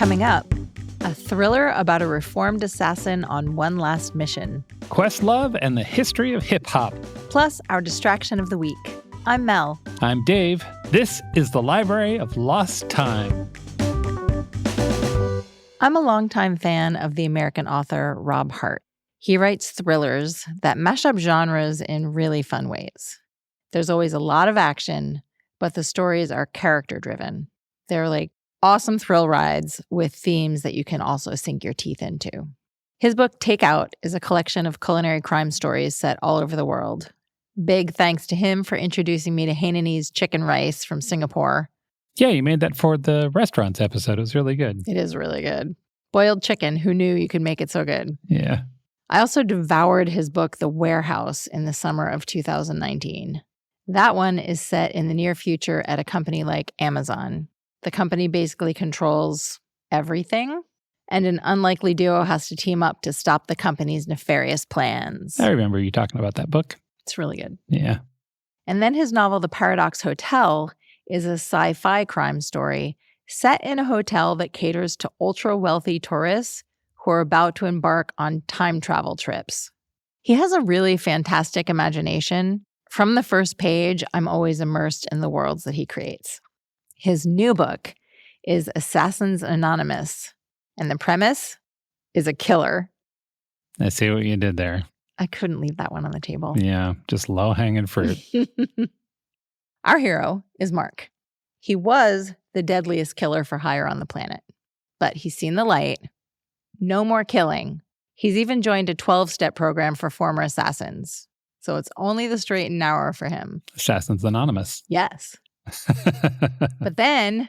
Coming up, a thriller about a reformed assassin on one last mission. Questlove and the history of hip-hop. Plus, our distraction of the week. I'm Mel. I'm Dave. This is the Library of Lost Time. I'm a longtime fan of the American author Rob Hart. He writes thrillers that mash up genres in really fun ways. There's always a lot of action, but the stories are character-driven. They're like awesome thrill rides with themes that you can also sink your teeth into. His book, Take Out, is a collection of culinary crime stories set all over the world. Big thanks to him for introducing me to Hainanese chicken rice from Singapore. Yeah, you made that for the restaurants episode. It was really good. It is really good. Boiled chicken. Who knew you could make it so good? Yeah. I also devoured his book, The Warehouse, in the summer of 2019. That one is set in the near future at a company like Amazon. The company basically controls everything, and an unlikely duo has to team up to stop the company's nefarious plans. I remember you talking about that book. It's really good. Yeah. And then his novel, The Paradox Hotel, is a sci-fi crime story set in a hotel that caters to ultra-wealthy tourists who are about to embark on time travel trips. He has a really fantastic imagination. From the first page, I'm always immersed in the worlds that he creates. His new book is Assassins Anonymous, and the premise is a killer. I see what you did there. I couldn't leave that one on the table. Yeah, just low-hanging fruit. Our hero is Mark. He was the deadliest killer for hire on the planet, but he's seen the light. No more killing. He's even joined a 12-step program for former assassins. So it's only the straight and narrow for him. Assassins Anonymous. Yes. But then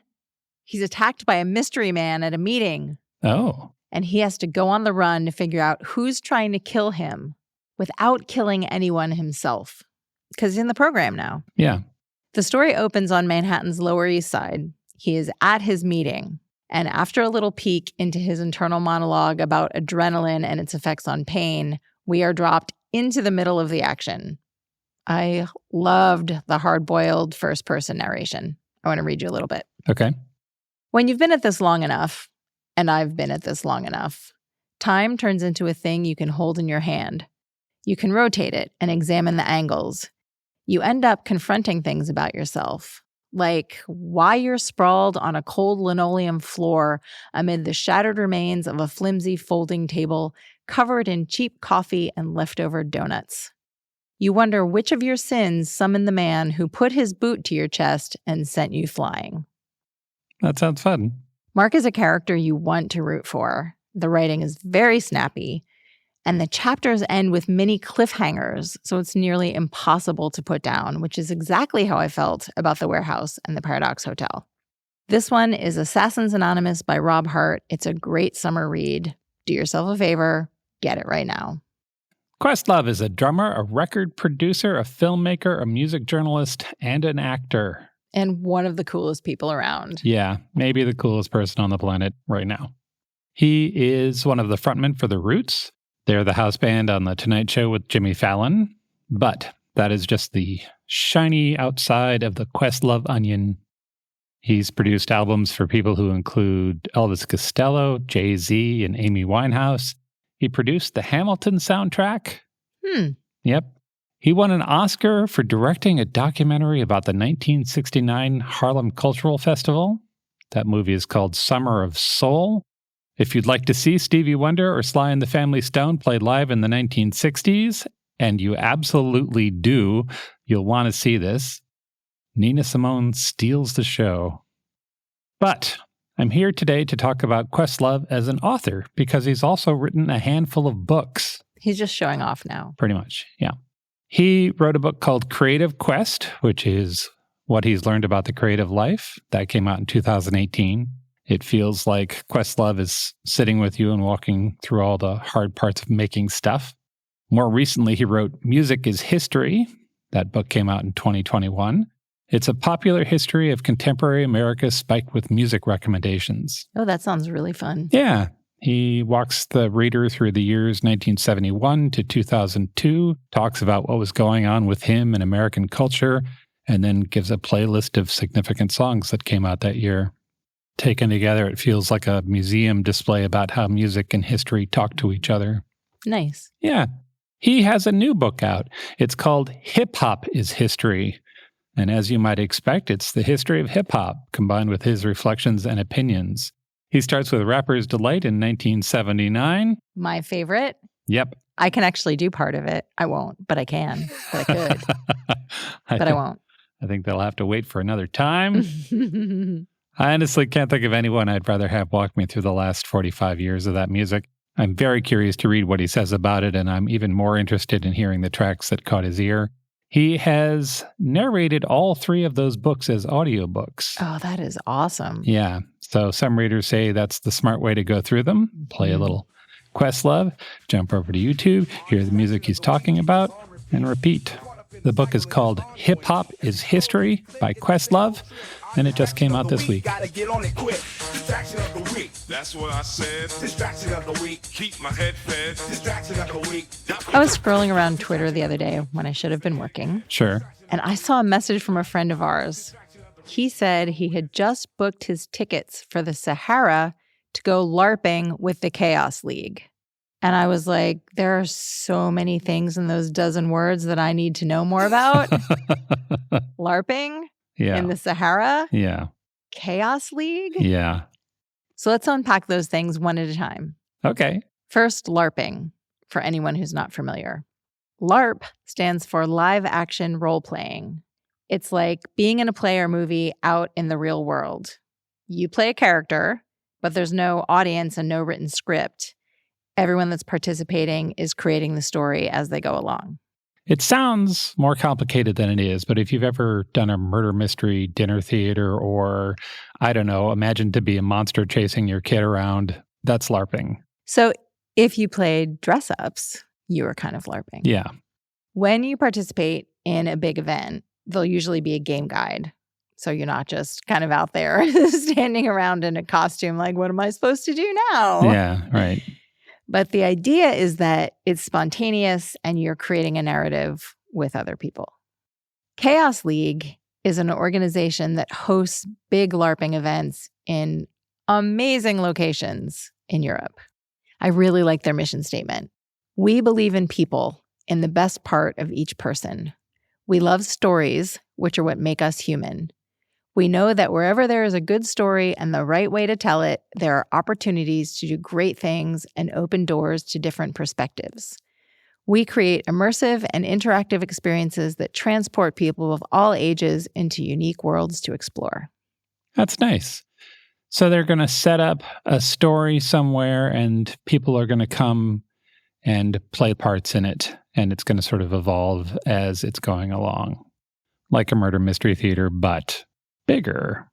he's attacked by a mystery man at a meeting. Oh. And he has to go on the run to figure out who's trying to kill him without killing anyone himself. Because he's in the program now. Yeah. The story opens on Manhattan's Lower East Side. He is at his meeting. And after a little peek into his internal monologue about adrenaline and its effects on pain, we are dropped into the middle of the action. I loved the hard-boiled first-person narration. I want to read you a little bit. Okay. When you've been at this long enough, and I've been at this long enough, time turns into a thing you can hold in your hand. You can rotate it and examine the angles. You end up confronting things about yourself, like why you're sprawled on a cold linoleum floor amid the shattered remains of a flimsy folding table covered in cheap coffee and leftover donuts. You wonder which of your sins summoned the man who put his boot to your chest and sent you flying. That sounds fun. Mark is a character you want to root for. The writing is very snappy, and the chapters end with mini cliffhangers, so it's nearly impossible to put down, which is exactly how I felt about The Warehouse and The Paradox Hotel. This one is Assassins Anonymous by Rob Hart. It's a great summer read. Do yourself a favor, get it right now. Questlove is a drummer, a record producer, a filmmaker, a music journalist, and an actor. And one of the coolest people around. Yeah, maybe the coolest person on the planet right now. He is one of the frontmen for The Roots. They're the house band on The Tonight Show with Jimmy Fallon. But that is just the shiny outside of the Questlove onion. He's produced albums for people who include Elvis Costello, Jay-Z, and Amy Winehouse. He produced the Hamilton soundtrack. Yep. He won an Oscar for directing a documentary about the 1969 Harlem Cultural Festival. That movie is called Summer of Soul. If you'd like to see Stevie Wonder or Sly and the Family Stone played live in the 1960s, and you absolutely do, you'll want to see this, Nina Simone steals the show. But I'm here today to talk about Questlove as an author because he's also written a handful of books. He's just showing off now. Pretty much, yeah. He wrote a book called Creative Quest, which is what he's learned about the creative life. That came out in 2018. It feels like Questlove is sitting with you and walking through all the hard parts of making stuff. More recently, he wrote Music is History. That book came out in 2021. It's a popular history of contemporary America spiked with music recommendations. Oh, that sounds really fun. Yeah. He walks the reader through the years 1971 to 2002, talks about what was going on with him and American culture, and then gives a playlist of significant songs that came out that year. taken together. It feels like a museum display about how music and history talk to each other. Nice. Yeah. He has a new book out. It's called Hip Hop is History. And as you might expect, it's the history of hip hop combined with his reflections and opinions. He starts with Rapper's Delight in 1979. My favorite. Yep. I can actually do part of it. I won't, but I can. But I could. I won't. I think they'll have to wait for another time. I honestly can't think of anyone I'd rather have walk me through the last 45 years of that music. I'm very curious to read what he says about it, and I'm even more interested in hearing the tracks that caught his ear. He has narrated all 3 of those books as audiobooks. Oh, that is awesome. Yeah. So some readers say that's the smart way to go through them. Play a little Questlove, jump over to YouTube, hear the music he's talking about, and repeat. The book is called Hip Hop is History by Questlove, and it just came out this week. That's what I said. Distraction of the week. Keep my head fed. Distraction of the week. I was scrolling around Twitter the other day when I should have been working. Sure. And I saw a message from a friend of ours. He said he had just booked his tickets for the Sahara to go LARPing with the Chaos League. And I was like, there are so many things in those dozen words that I need to know more about. LARPing in the Sahara. Yeah. Chaos League. Yeah. So let's unpack those things one at a time. Okay. First, LARPing, for anyone who's not familiar. LARP stands for live action role playing. It's like being in a play or movie out in the real world. You play a character, but there's no audience and no written script. Everyone that's participating is creating the story as they go along. It sounds more complicated than it is, but if you've ever done a murder mystery dinner theater or, I don't know, imagine to be a monster chasing your kid around, that's LARPing. So if you played dress-ups, you were kind of LARPing. Yeah. When you participate in a big event, there'll usually be a game guide. So you're not just kind of out there standing around in a costume like, what am I supposed to do now? Yeah, right. But the idea is that it's spontaneous and you're creating a narrative with other people. Chaos League is an organization that hosts big LARPing events in amazing locations in Europe. I really like their mission statement. We believe in people, in the best part of each person. We love stories, which are what make us human. We know that wherever there is a good story and the right way to tell it, there are opportunities to do great things and open doors to different perspectives. We create immersive and interactive experiences that transport people of all ages into unique worlds to explore. That's nice. So they're going to set up a story somewhere and people are going to come and play parts in it. And it's going to sort of evolve as it's going along. Like a murder mystery theater, but bigger.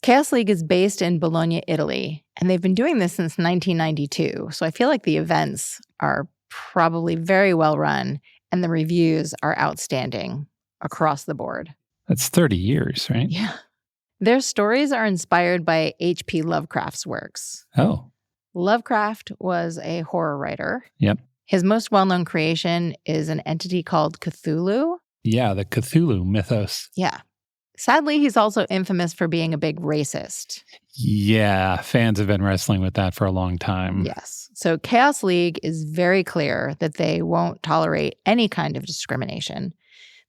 Chaos League is based in Bologna, Italy, and they've been doing this since 1992. So I feel like the events are probably very well run and the reviews are outstanding across the board. That's 30 years, right? Yeah. Their stories are inspired by H.P. Lovecraft's works. Oh. Lovecraft was a horror writer. Yep. His most well-known creation is an entity called Cthulhu. Yeah, the Cthulhu mythos. Yeah. Sadly, he's also infamous for being a big racist. Yeah, fans have been wrestling with that for a long time. Yes. So Chaos League is very clear that they won't tolerate any kind of discrimination.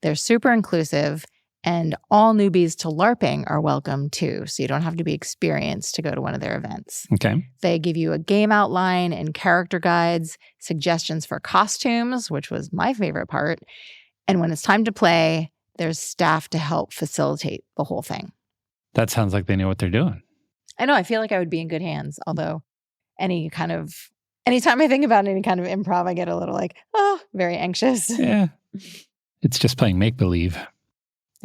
They're super inclusive, and all newbies to LARPing are welcome too, so you don't have to be experienced to go to one of their events. Okay. They give you a game outline and character guides, suggestions for costumes, which was my favorite part. And when it's time to play, there's staff to help facilitate the whole thing. That sounds like they know what they're doing. I know. I feel like I would be in good hands. Although anytime I think about any kind of improv, I get a little like, oh, very anxious. Yeah. It's just playing make-believe.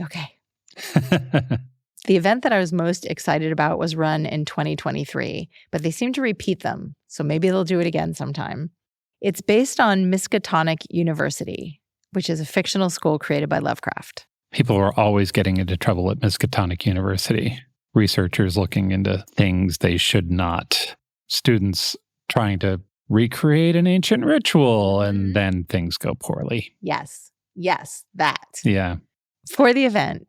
Okay. The event that I was most excited about was run in 2023, but they seem to repeat them. So maybe they'll do it again sometime. It's based on Miskatonic University, which is a fictional school created by Lovecraft. People are always getting into trouble at Miskatonic University. Researchers looking into things they should not. Students trying to recreate an ancient ritual, and then things go poorly. Yes, that. Yeah. For the event,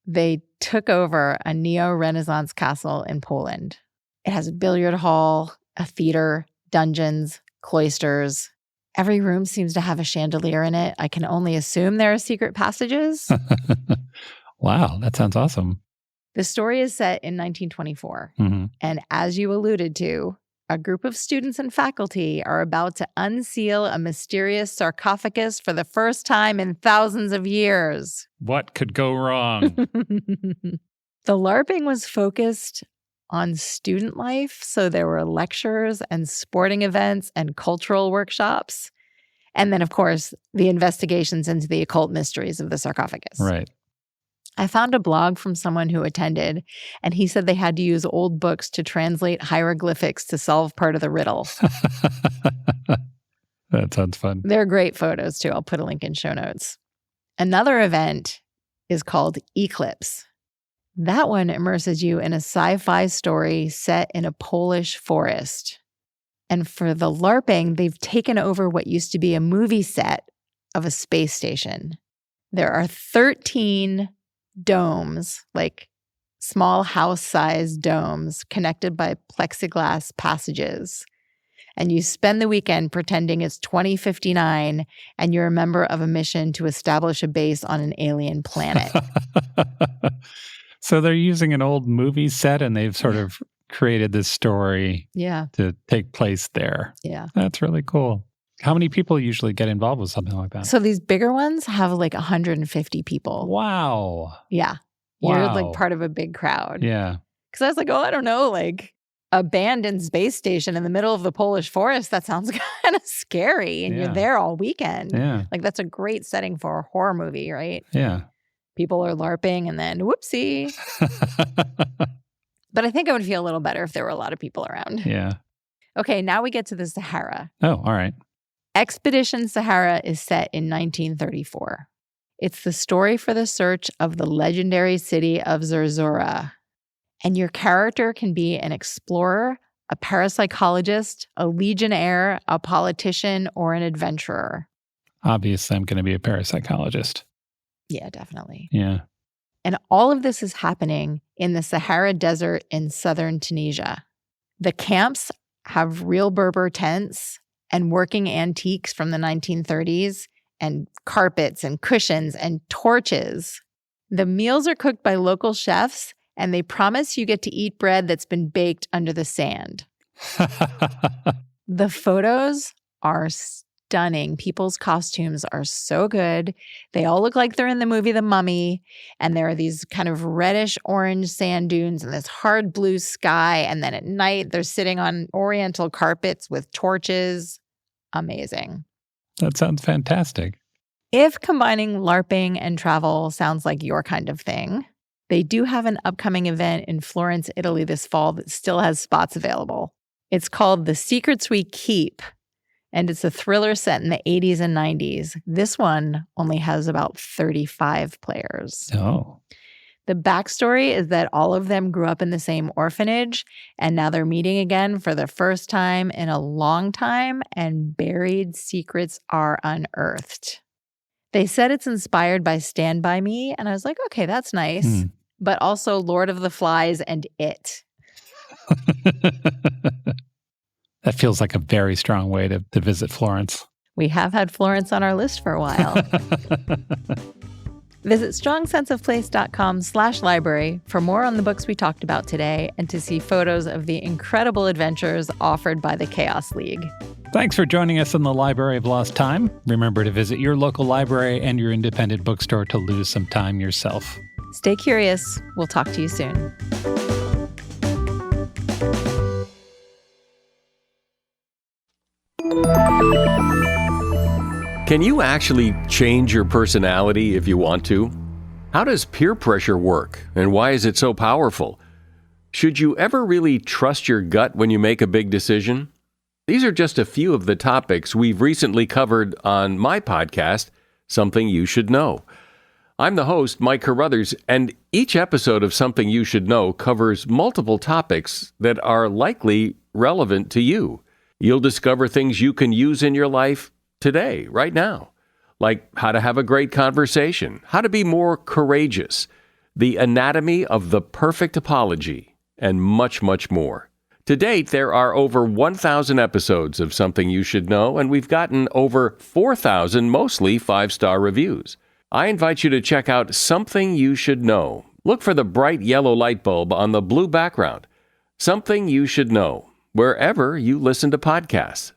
they took over a neo-Renaissance castle in Poland. It has a billiard hall, a theater, dungeons, cloisters. Every room seems to have a chandelier in it. I can only assume there are secret passages. Wow, that sounds awesome. The story is set in 1924. And as you alluded to, a group of students and faculty are about to unseal a mysterious sarcophagus for the first time in thousands of years. What could go wrong? The LARPing was focused on student life, so there were lectures and sporting events and cultural workshops. And then, of course, the investigations into the occult mysteries of the sarcophagus. Right. I found a blog from someone who attended, and he said they had to use old books to translate hieroglyphics to solve part of the riddle. That sounds fun. They're great photos, too. I'll put a link in show notes. Another event is called Eclipse. That one immerses you in a sci-fi story set in a Polish forest. And for the LARPing, they've taken over what used to be a movie set of a space station. There are 13 domes, like small house-sized domes connected by plexiglass passages. And you spend the weekend pretending it's 2059 and you're a member of a mission to establish a base on an alien planet. So they're using an old movie set and they've sort of created this story to take place there. Yeah. That's really cool. How many people usually get involved with something like that? So these bigger ones have like 150 people. Wow. Yeah. You're like part of a big crowd. Yeah. Because I was like, oh, I don't know, like abandoned space station in the middle of the Polish forest. That sounds kind of scary. And you're there all weekend. Yeah. Like that's a great setting for a horror movie, right? Yeah. People are LARPing and then whoopsie. But I think I would feel a little better if there were a lot of people around. Yeah. Okay, now we get to the Sahara. Oh, all right. Expedition Sahara is set in 1934. It's the story for the search of the legendary city of Zerzura. And your character can be an explorer, a parapsychologist, a legionnaire, a politician, or an adventurer. Obviously, I'm going to be a parapsychologist. Yeah, definitely. Yeah. And all of this is happening in the Sahara Desert in southern Tunisia. The camps have real Berber tents and working antiques from the 1930s and carpets and cushions and torches. The meals are cooked by local chefs, and they promise you get to eat bread that's been baked under the sand. The photos are stunning. People's costumes are so good. They all look like they're in the movie The Mummy, and there are these kind of reddish-orange sand dunes and this hard blue sky, and then at night they're sitting on oriental carpets with torches. Amazing. That sounds fantastic. If combining LARPing and travel sounds like your kind of thing, they do have an upcoming event in Florence, Italy this fall that still has spots available. It's called The Secrets We Keep, and it's a thriller set in the 80s and 90s. This one only has about 35 players. Oh. The backstory is that all of them grew up in the same orphanage, and now they're meeting again for the first time in a long time, and buried secrets are unearthed. They said it's inspired by Stand By Me, and I was like, okay, that's nice. But also Lord of the Flies and It. That feels like a very strong way to visit Florence. We have had Florence on our list for a while. Visit strongsenseofplace.com/library for more on the books we talked about today and to see photos of the incredible adventures offered by the Chaos League. Thanks for joining us in the Library of Lost Time. Remember to visit your local library and your independent bookstore to lose some time yourself. Stay curious. We'll talk to you soon. Can you actually change your personality if you want to? How does peer pressure work, and why is it so powerful? Should you ever really trust your gut when you make a big decision? These are just a few of the topics we've recently covered on my podcast, Something You Should Know. I'm the host, Mike Carruthers, and each episode of Something You Should Know covers multiple topics that are likely relevant to you. You'll discover things you can use in your life today, right now, like how to have a great conversation, how to be more courageous, The Anatomy of the Perfect Apology, and much, much more. To date, there are over 1,000 episodes of Something You Should Know, and we've gotten over 4,000 mostly 5-star reviews. I invite you to check out Something You Should Know. Look for the bright yellow light bulb on the blue background. Something You Should Know, wherever you listen to podcasts.